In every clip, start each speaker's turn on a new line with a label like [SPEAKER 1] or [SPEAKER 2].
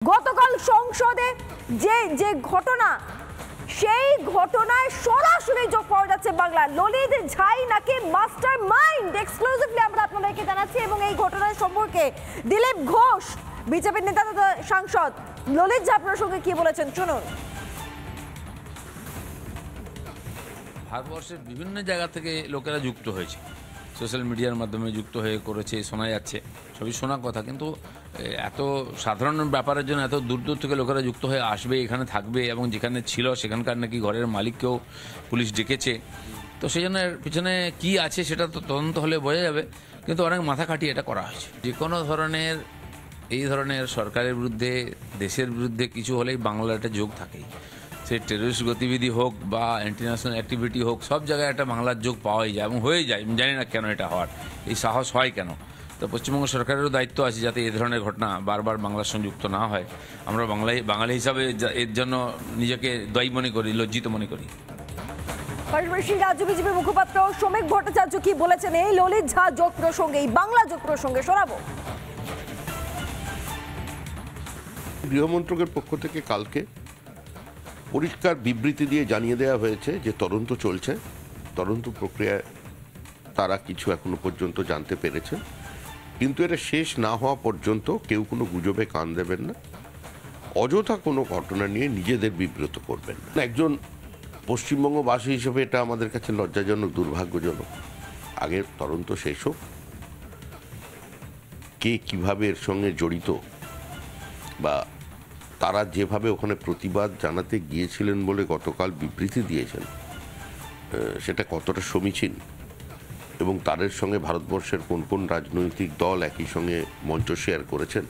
[SPEAKER 1] গতকাল সংসদে যে ঘটনা, সেই ঘটনায় সরাসরি যোগ পাওয়া যাচ্ছে বাংলা। ললিত ঝাই নাকি মাস্টার মাইন্ড, এক্সক্লুসিভলি আমরা আপনাদেরকে জানাচ্ছি। এবং এই ঘটনার সম্পর্কে দিলীপ ঘোষ, বিজেপির নেতা তথা সাংসদ, ললিত ঝা প্রসঙ্গে কি বলেছেন শুনুন।
[SPEAKER 2] ভারতবর্ষের বিভিন্ন জায়গা থেকে লোকেরা যুক্ত হয়েছে, সোশ্যাল মিডিয়ার মাধ্যমে যুক্ত হয়ে করেছে, শোনা যাচ্ছে, সবই শোনার কথা। কিন্তু এত সাধারণ ব্যাপারের জন্য এত দূর দূর থেকে লোকেরা যুক্ত হয়ে আসবে, এখানে থাকবে, এবং যেখানে ছিল সেখানকার নাকি ঘরের মালিককেও পুলিশ ডেকেছে। তো সেই জন্য পিছনে কী আছে সেটা তো তদন্ত হলে বোঝা যাবে। কিন্তু অনেক মাথা খাটিয়ে এটা করা হয়েছে। যে কোনো ধরনের এই ধরনের সরকারের বিরুদ্ধে, দেশের বিরুদ্ধে কিছু হলেই বাংলার একটা যোগ থাকেই। সে টেররিস্ট গতিবিধি হোক বা ইন্টারন্যাশনাল অ্যাক্টিভিটি হোক, সব জায়গায় একটা বাংলার যোগ পাওয়াই যায় এবং হয়ে যায়। আমি জানি না কেন এটা হওয়ার, এই সাহস হয় কেন। তো পশ্চিমবঙ্গ সরকারেরও দায়িত্ব আছে যাতে এই ধরনের ঘটনা বারবার বাংলার সঙ্গে যুক্ত না হয়। আমরা বাঙালি হিসাবে এর জন্য নিজেকে দায়ী মনে করি, লজ্জিত মনে করি।
[SPEAKER 1] পাশাপাশি রাজ্য বিজেপির মুখপাত্র শ্রমিক ভট্টাচার্য কি বলেছেন এই ললিত ঝা যোগ প্রসঙ্গে, এই বাংলা যোগ প্রসঙ্গে শোনাবো।
[SPEAKER 3] গৃহমন্ত্রকের পক্ষ থেকে কালকে পরিষ্কার বিবৃতি দিয়ে জানিয়ে দেওয়া হয়েছে যে তদন্ত চলছে, তদন্ত প্রক্রিয়ায় তারা কিছু এখনো পর্যন্ত জানতে পেরেছে, কিন্তু এটা শেষ না হওয়া পর্যন্ত কেউ কোনো গুজবে কান দেবেন না, অযথা কোনো ঘটনা নিয়ে নিজেদের বিব্রত করবেন না। একজন পশ্চিমবঙ্গবাসী হিসেবে এটা আমাদের কাছে লজ্জাজনক, দুর্ভাগ্যজনক। আগে তদন্ত শেষ হোক, কে কিভাবে এর সঙ্গে জড়িত বা তারা যেভাবে ওখানে প্রতিবাদ জানাতে গিয়েছিলেন বলে গতকাল বিবৃতি দিয়েছেন, সেটা কতটা সমীচীন এবং তাদের সঙ্গে ভারতবর্ষের কোন কোন রাজনৈতিক দল একই সঙ্গে মঞ্চ শেয়ার করেছেন,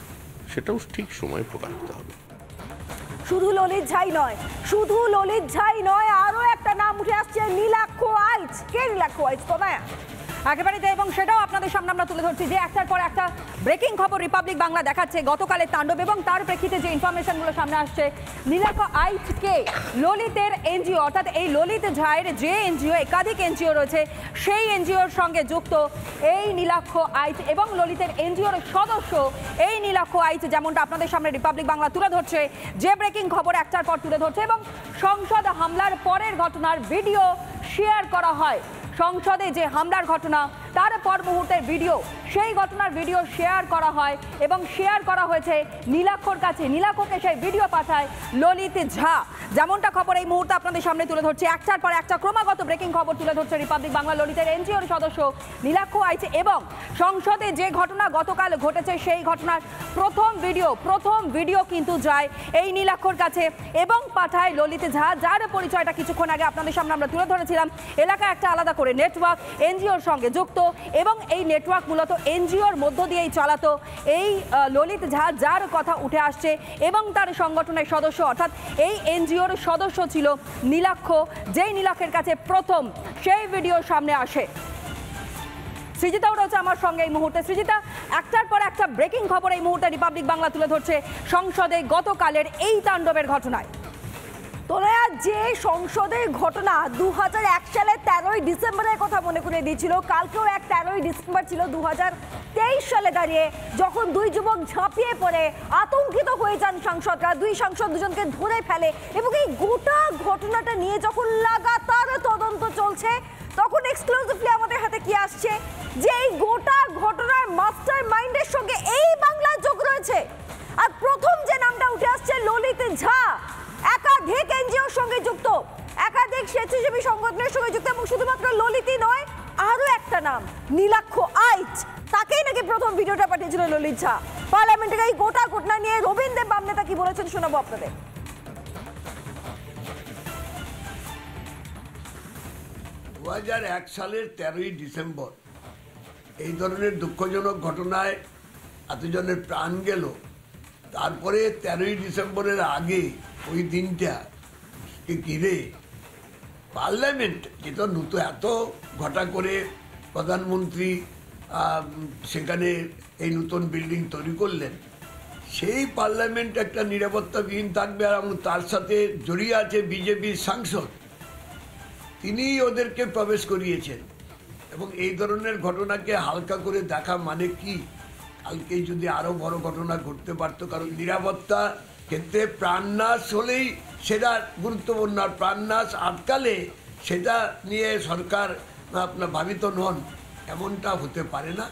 [SPEAKER 3] সেটাও ঠিক সময় প্রকাশিত হবে।
[SPEAKER 1] শুধু ললিত ঝাই নয়, আরো একটা নাম উঠে আসছে, নীলাক্ষ আইচ। কে নীলাক্ষ আইচ? তনয়া
[SPEAKER 4] একেবারে, এবং সেটাও আপনাদের সামনে আমরা তুলে ধরছি যে একটার পর একটা ব্রেকিং খবর রিপাবলিক বাংলা দেখাচ্ছে গতকালের তাণ্ডব, এবং তার প্রেক্ষিতে যে ইনফরমেশনগুলো সামনে আসছে। নীলাক্ষ আইচকে ললিতের এনজিও, অর্থাৎ এই ললিত ঝায়ের যে এনজিও, একাধিক এনজিও রয়েছে, সেই এনজিওর সঙ্গে যুক্ত এই নীলাক্ষ আইচ এবং ললিতের এনজিওর সদস্য এই নীলাক্ষ আইচ, যেমনটা আপনাদের সামনে রিপাবলিক বাংলা তুলে ধরছে, যে ব্রেকিং খবর একটার পর তুলে ধরছে। এবং সংসদ হামলার পরের ঘটনার ভিডিও শেয়ার করা হয়। সংসদে যে হামলার ঘটনা, তার পর মুহূর্তের ভিডিও, সেই ঘটনার ভিডিও শেয়ার করা হয় এবং শেয়ার করা হয়েছে নীলাক্ষর কাছে। নীলাক্ষকে সেই ভিডিও পাঠায় ললিত ঝা, যেমনটা খবর এই মুহূর্তে আপনাদের সামনে তুলে ধরছে। একটার পর একটা ক্রমাগত ব্রেকিং খবর তুলে ধরছে রিপাবলিক বাংলা। ললিতের এনজিওর সদস্য নীলাক্ষ আইচ এবং সংসদে যে ঘটনা গতকাল ঘটেছে, সেই ঘটনার প্রথম ভিডিও কিন্তু যায় এই নীলাক্ষর কাছে এবং পাঠায় ললিত ঝা, যার পরিচয়টা কিছুক্ষণ আগে আপনাদের সামনে আমরা তুলে ধরেছিলাম। এলাকায় একটা আলাদা করে নেটওয়ার্ক এনজিওর সঙ্গে যুক্ত, এবং এই নেটওয়ার্ক মূলত এনজিওর মধ্য দিয়েই চালাতো এই ললিত ঝা, যার কথা উঠে আসছে, এবং তার সংগঠনের সদস্য, অর্থাৎ এই এনজিওর সদস্য ছিল নীলাক্ষ, যেই নীলাক্ষের কাছে প্রথম সেই ভিডিও সামনে আসে। সৃজিতাও রয়েছে আমার সঙ্গে এই মুহূর্তে। সৃজিতা, একটার পর একটা ব্রেকিং খবর এই মুহূর্তে রিপাবলিক বাংলা তুলে ধরছে সংসদে গতকালের এই তাণ্ডবের ঘটনায়।
[SPEAKER 1] তোরা যে সংসদের ঘটনা 2001 সালে 13ই ডিসেম্বরের কথা মনে করে দিয়েছিল, কালকেও এক 13ই ডিসেম্বর ছিল 2023 সালে দাঁড়িয়ে, যখন দুই যুবক ঝাঁপিয়ে পড়ে আতঙ্কিত হয়ে যান সাংসদরা, দুই সাংসদ দুজনকে ধরে ফেলে, এবং এই গোটা ঘটনাটা নিয়ে যখন লাগাতার তদন্ত চলছে, তখন এক্সক্লুসিভলি আমাদের হাতে কি আসছে যে এই গোটা ঘটনার মাস্টার মাইন্ডের সঙ্গে এই বাংলার যোগ রয়েছে। আর প্রথম যে নামটা উঠে আসছে ললিত ঝা, একাধিক এনজিওর সঙ্গে যুক্ত, একাধিক স্বেচ্ছাসেবী সংগঠনের সঙ্গে যুক্ত, এবং শুধুমাত্র ললিতই নয়, আরো একটা নাম নীলাক্ষ আইচ, তাকেই নাকি প্রথম ভিডিওটা পাঠিয়েছিল ললিত ঝা। পার্লামেন্টের এই গোটা ঘটনা নিয়ে রবীন দেব বাম নেতা কি বলেছেন শোনাবো আপনাদের।
[SPEAKER 5] 2001 সালের 13ই ডিসেম্বর এই ধরনের দুঃখজনক ঘটনায় এতজনের প্রাণ গেল। তারপরে 13ই ডিসেম্বরের আগে ওই দিনটাকে ঘিরে পার্লামেন্ট, যেটা নতুন এত ঘটা করে প্রধানমন্ত্রী সেখানে এই নতুন বিল্ডিং তৈরি করলেন, সেই পার্লামেন্ট একটা নিরাপত্তাবিহীন থাকবে, এবং তার সাথে জড়িয়ে আছে বিজেপির সাংসদ, তিনি ওদেরকে প্রবেশ করিয়েছেন। এবং এই ধরনের ঘটনাকে হালকা করে দেখা মানে কি? কালকে যদি আরও বড় ঘটনা ঘটতে পারতো, কারণ নিরাপত্তা ক্ষেত্রে প্রাণনাশ হলেই সেটা গুরুত্বপূর্ণ, আর প্রাণনাশ আটকালে সেটা নিয়ে সরকার আপনার ভাবিত নন, এমনটা হতে পারে না।